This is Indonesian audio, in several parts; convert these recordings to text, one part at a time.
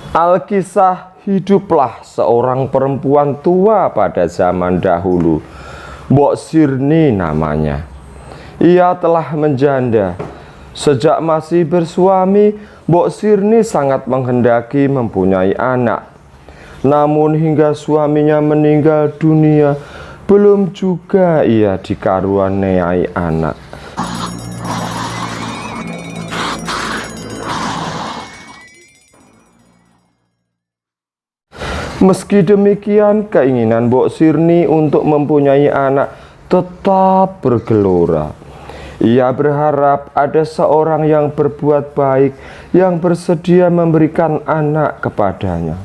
Alkisah, hiduplah seorang perempuan tua pada zaman dahulu. Mbok Sirni namanya. Ia telah menjanda. Sejak masih bersuami, Mbok Sirni sangat menghendaki mempunyai anak. Namun hingga suaminya meninggal dunia, belum juga ia dikaruniai anak. Meski demikian, keinginan Mbok Sirni untuk mempunyai anak tetap bergelora. Ia berharap ada seorang yang berbuat baik, yang bersedia memberikan anak kepadanya.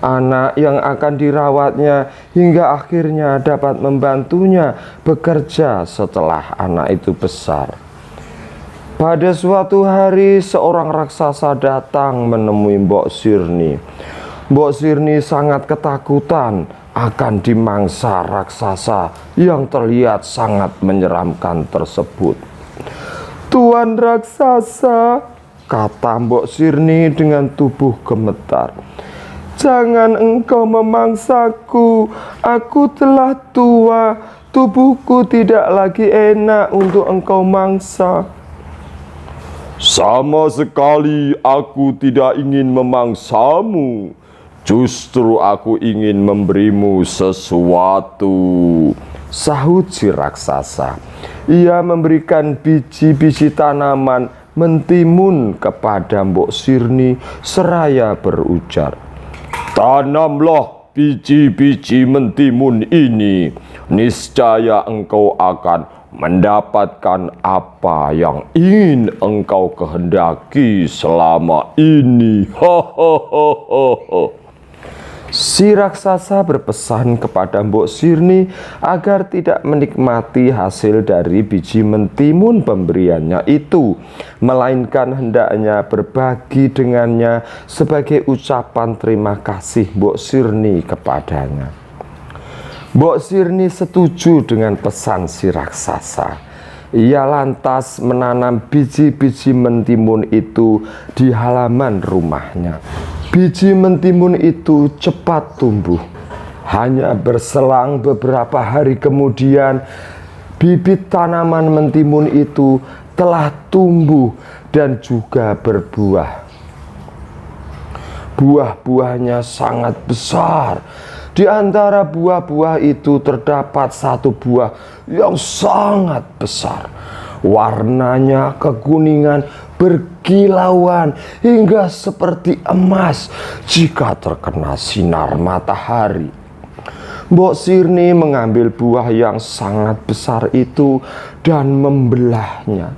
Anak yang akan dirawatnya hingga akhirnya dapat membantunya bekerja setelah anak itu besar. Pada suatu hari, seorang raksasa datang menemui Mbok Sirni. Mbok Sirni sangat ketakutan akan dimangsa raksasa yang terlihat sangat menyeramkan tersebut. "Tuan raksasa," kata Mbok Sirni dengan tubuh gemetar, "jangan engkau memangsaku. Aku telah tua, tubuhku tidak lagi enak untuk engkau mangsa." "Sama sekali aku tidak ingin memangsamu. Justru aku ingin memberimu sesuatu," sahut si raksasa. Ia memberikan biji-biji tanaman mentimun kepada Mbok Sirni seraya berujar, "Tanamlah biji-biji mentimun ini, niscaya engkau akan mendapatkan apa yang ingin engkau kehendaki selama ini." Si raksasa berpesan kepada Mbok Sirni agar tidak menikmati hasil dari biji mentimun pemberiannya itu, melainkan hendaknya berbagi dengannya sebagai ucapan terima kasih Mbok Sirni kepadanya. Mbok Sirni setuju dengan pesan si raksasa. Ia lantas menanam biji-biji mentimun itu di halaman rumahnya. Biji mentimun itu cepat tumbuh. Hanya berselang beberapa hari kemudian, bibit tanaman mentimun itu telah tumbuh dan juga berbuah. Buah-buahnya sangat besar. Di antara buah-buah itu terdapat satu buah yang sangat besar. Warnanya kekuningan, berkilauan hingga seperti emas jika terkena sinar matahari. Mbok Sirni mengambil buah yang sangat besar itu dan membelahnya.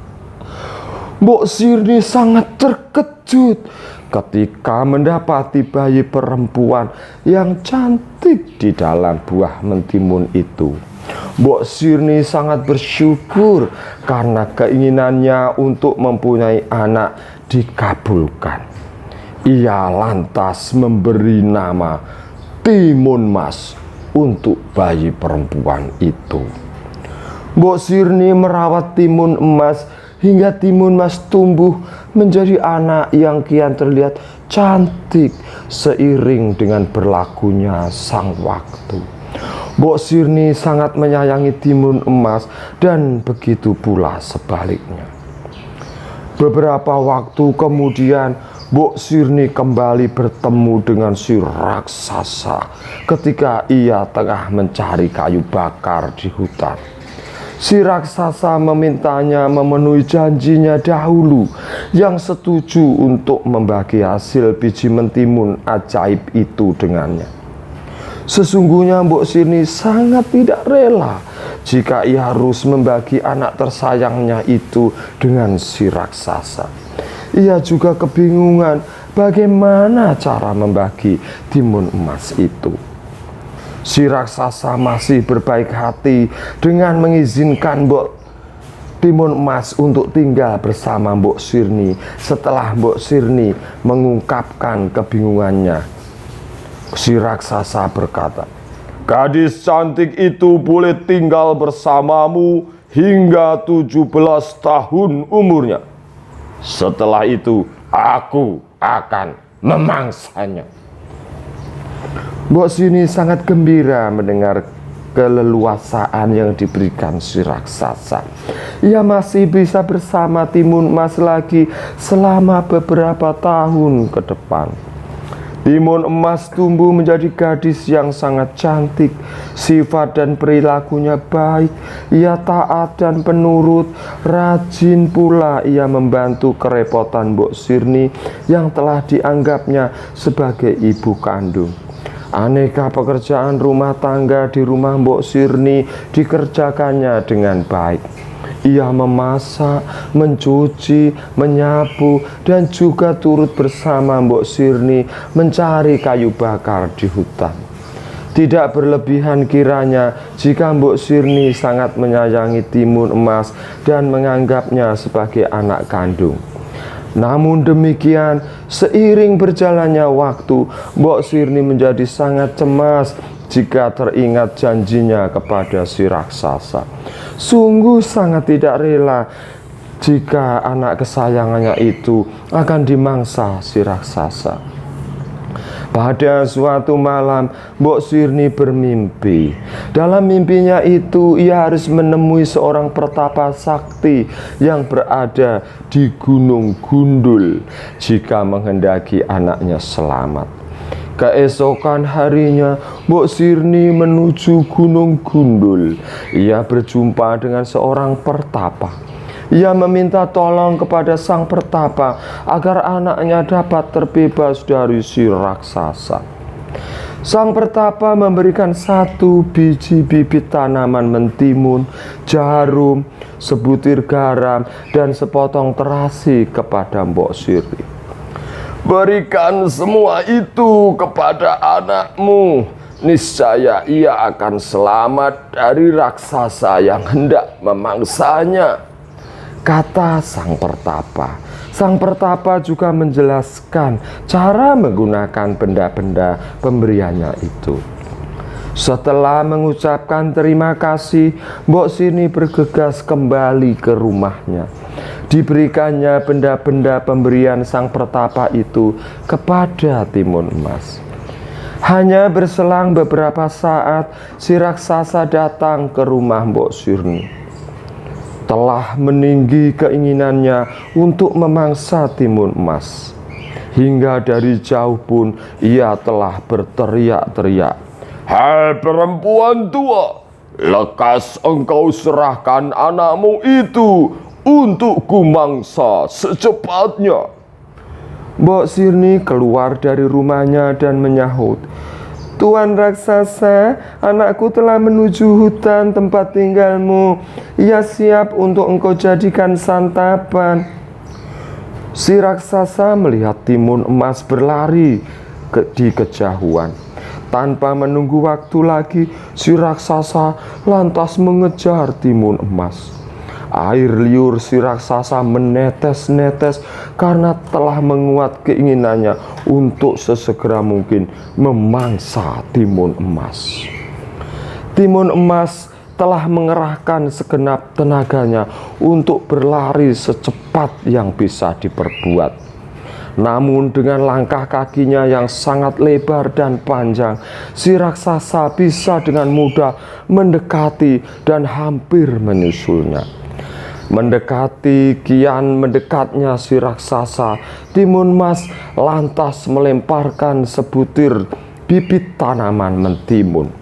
Mbok Sirni sangat terkejut ketika mendapati bayi perempuan yang cantik di dalam buah mentimun itu. Mbok Sirni sangat bersyukur karena keinginannya untuk mempunyai anak dikabulkan. Ia lantas memberi nama Timun Mas untuk bayi perempuan itu. Mbok Sirni merawat timun emas hingga timun mas tumbuh menjadi anak yang kian terlihat cantik seiring dengan berlakunya sang waktu. Mbok Sirni sangat menyayangi timun emas dan begitu pula sebaliknya. Beberapa waktu kemudian, Mbok Sirni kembali bertemu dengan si raksasa ketika ia tengah mencari kayu bakar di hutan. Si raksasa memintanya memenuhi janjinya dahulu yang setuju untuk membagi hasil biji mentimun ajaib itu dengannya. Sesungguhnya Mbok Sirni sangat tidak rela jika ia harus membagi anak tersayangnya itu dengan si raksasa. Ia juga kebingungan bagaimana cara membagi timun emas itu. Si raksasa masih berbaik hati dengan mengizinkan timun emas untuk tinggal bersama Mbok Sirni setelah Mbok Sirni mengungkapkan kebingungannya. Si raksasa berkata, "Gadis cantik itu boleh tinggal bersamamu hingga 17 tahun umurnya. Setelah itu aku akan memangsanya. Mbok Sirni sangat gembira mendengar keleluasaan yang diberikan si raksasa. Ia masih bisa bersama Timun Emas lagi selama beberapa tahun ke depan. Timun Emas tumbuh menjadi gadis yang sangat cantik. Sifat dan perilakunya baik. Ia taat dan penurut. Rajin pula ia membantu kerepotan Mbok Sirni yang telah dianggapnya sebagai ibu kandung. Aneka pekerjaan rumah tangga di rumah Mbok Sirni dikerjakannya dengan baik. Ia memasak, mencuci, menyapu, dan juga turut bersama Mbok Sirni mencari kayu bakar di hutan. Tidak berlebihan kiranya jika Mbok Sirni sangat menyayangi Timun Emas dan menganggapnya sebagai anak kandung. Namun demikian, seiring berjalannya waktu, Mbok Sirni menjadi sangat cemas jika teringat janjinya kepada si raksasa. Sungguh sangat tidak rela jika anak kesayangannya itu akan dimangsa si raksasa. Pada suatu malam, Mbok Sirni bermimpi. Dalam mimpinya itu, ia harus menemui seorang pertapa sakti yang berada di Gunung Gundul jika menghendaki anaknya selamat. Keesokan harinya, Mbok Sirni menuju Gunung Gundul. Ia berjumpa dengan seorang pertapa. Ia meminta tolong kepada sang pertapa agar anaknya dapat terbebas dari si raksasa. Sang pertapa memberikan 1 biji bibit tanaman mentimun, jarum, sebutir garam, dan sepotong terasi kepada Mbok Sirni. Berikan semua itu kepada anakmu. Niscaya ia akan selamat dari raksasa yang hendak memangsanya, kata sang pertapa. Sang pertapa juga menjelaskan cara menggunakan benda-benda pemberiannya itu. Setelah mengucapkan terima kasih, Mbok Sirni bergegas kembali ke rumahnya. Diberikannya benda-benda pemberian sang pertapa itu kepada Timun Emas. Hanya berselang beberapa saat, si raksasa datang ke rumah Mbok Sirni. Telah meninggi keinginannya untuk memangsa Timun Emas. Hingga dari jauh pun ia telah berteriak-teriak, "Hai perempuan tua, lekas engkau serahkan anakmu itu untuk kumangsa secepatnya." Mbok Sirni keluar dari rumahnya dan menyahut, "Tuan raksasa, anakku telah menuju hutan tempat tinggalmu. Ia siap untuk engkau jadikan santapan." Si raksasa melihat Timun Emas berlari di kejauhan. Tanpa menunggu waktu lagi, si raksasa lantas mengejar Timun Emas. Air liur si raksasa menetes-netes karena telah menguat keinginannya untuk sesegera mungkin memangsa Timun Emas. Timun Emas telah mengerahkan segenap tenaganya untuk berlari secepat yang bisa diperbuat. Namun dengan langkah kakinya yang sangat lebar dan panjang, si raksasa bisa dengan mudah mendekati dan hampir menyusulnya. Mendekati kian mendekatnya si raksasa, Timun Emas lantas melemparkan sebutir bibit tanaman mentimun.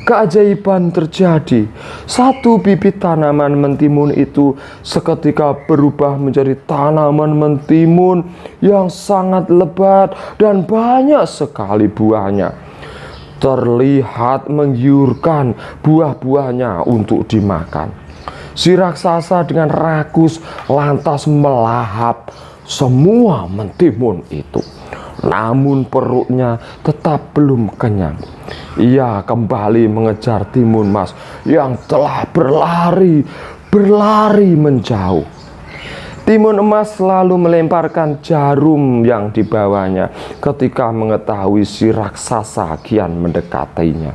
Keajaiban terjadi. 1 bibit tanaman mentimun itu seketika berubah menjadi tanaman mentimun yang sangat lebat dan banyak sekali buahnya. Terlihat menggiurkan buah-buahnya untuk dimakan. Si raksasa dengan rakus lantas melahap semua mentimun itu. Namun perutnya tetap belum kenyang. Ia kembali mengejar Timun Emas yang telah berlari menjauh. Timun Emas selalu melemparkan jarum yang dibawanya ketika mengetahui si raksasa kian mendekatinya.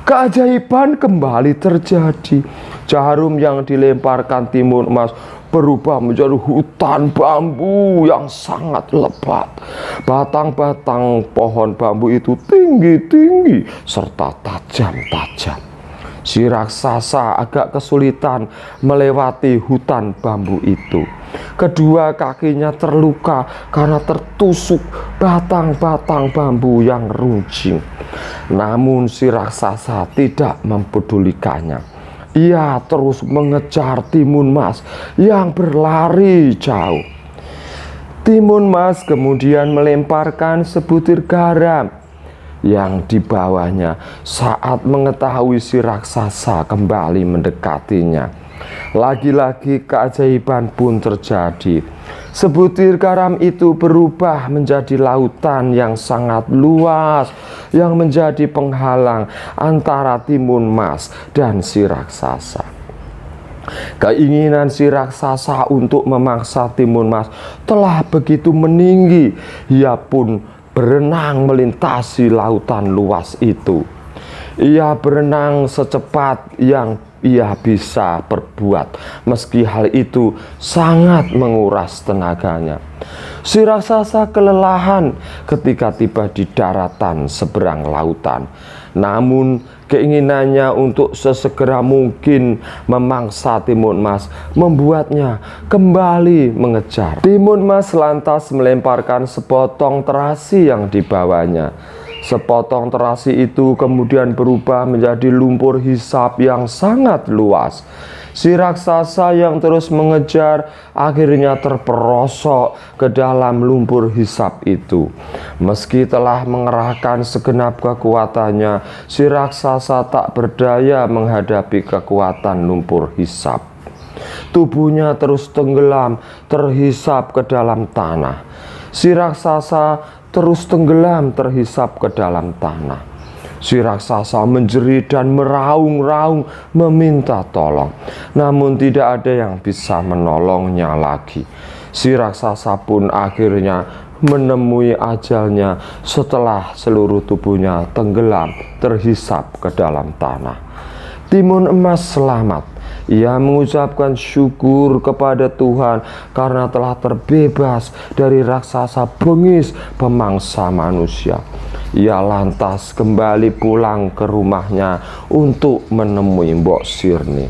Keajaiban kembali terjadi. Jarum yang dilemparkan Timun Emas berubah menjadi hutan bambu yang sangat lebat. Batang-batang pohon bambu itu tinggi-tinggi serta tajam-tajam. Si raksasa agak kesulitan melewati hutan bambu itu. Kedua kakinya terluka karena tertusuk batang-batang bambu yang runcing. Namun si raksasa tidak mempedulikannya. Ia terus mengejar Timun Mas yang berlari jauh. Timun Mas kemudian melemparkan sebutir garam yang dibawanya saat mengetahui si raksasa kembali mendekatinya. Lagi-lagi keajaiban pun terjadi. Sebutir garam itu berubah menjadi lautan yang sangat luas yang menjadi penghalang antara Timun Mas dan si raksasa. Keinginan si raksasa untuk memangsa Timun Mas telah begitu meninggi. Ia pun berenang melintasi lautan luas itu. Ia berenang secepat yang ia bisa perbuat, meski hal itu sangat menguras tenaganya. Si raksasa kelelahan ketika tiba di daratan seberang lautan. Namun keinginannya untuk sesegera mungkin memangsa Timun Mas membuatnya kembali mengejar. Timun Mas lantas melemparkan sepotong terasi yang dibawanya. Sepotong terasi itu kemudian berubah menjadi lumpur hisap yang sangat luas. Si raksasa yang terus mengejar akhirnya terperosok ke dalam lumpur hisap itu. Meski telah mengerahkan segenap kekuatannya, si raksasa tak berdaya menghadapi kekuatan lumpur hisap. Tubuhnya terus tenggelam, terhisap ke dalam tanah. Si raksasa terus tenggelam terhisap ke dalam tanah. Si raksasa menjerit dan meraung-raung meminta tolong. Namun tidak ada yang bisa menolongnya lagi. Si raksasa pun akhirnya menemui ajalnya setelah seluruh tubuhnya tenggelam terhisap ke dalam tanah. Timun Emas selamat. Ia mengucapkan syukur kepada Tuhan karena telah terbebas dari raksasa bengis pemangsa manusia. Ia lantas kembali pulang ke rumahnya untuk menemui Mbok Sirni.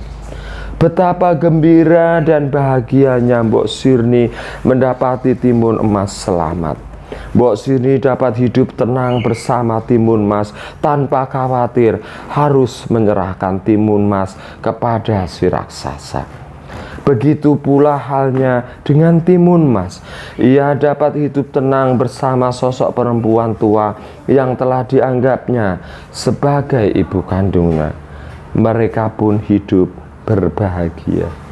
Betapa gembira dan bahagianya Mbok Sirni mendapati Timun Emas selamat. Mbok Sirni dapat hidup tenang bersama Timun Mas tanpa khawatir harus menyerahkan Timun Mas kepada si raksasa. Begitu pula halnya dengan Timun Mas. Ia dapat hidup tenang bersama sosok perempuan tua yang telah dianggapnya sebagai ibu kandungnya. Mereka pun hidup berbahagia.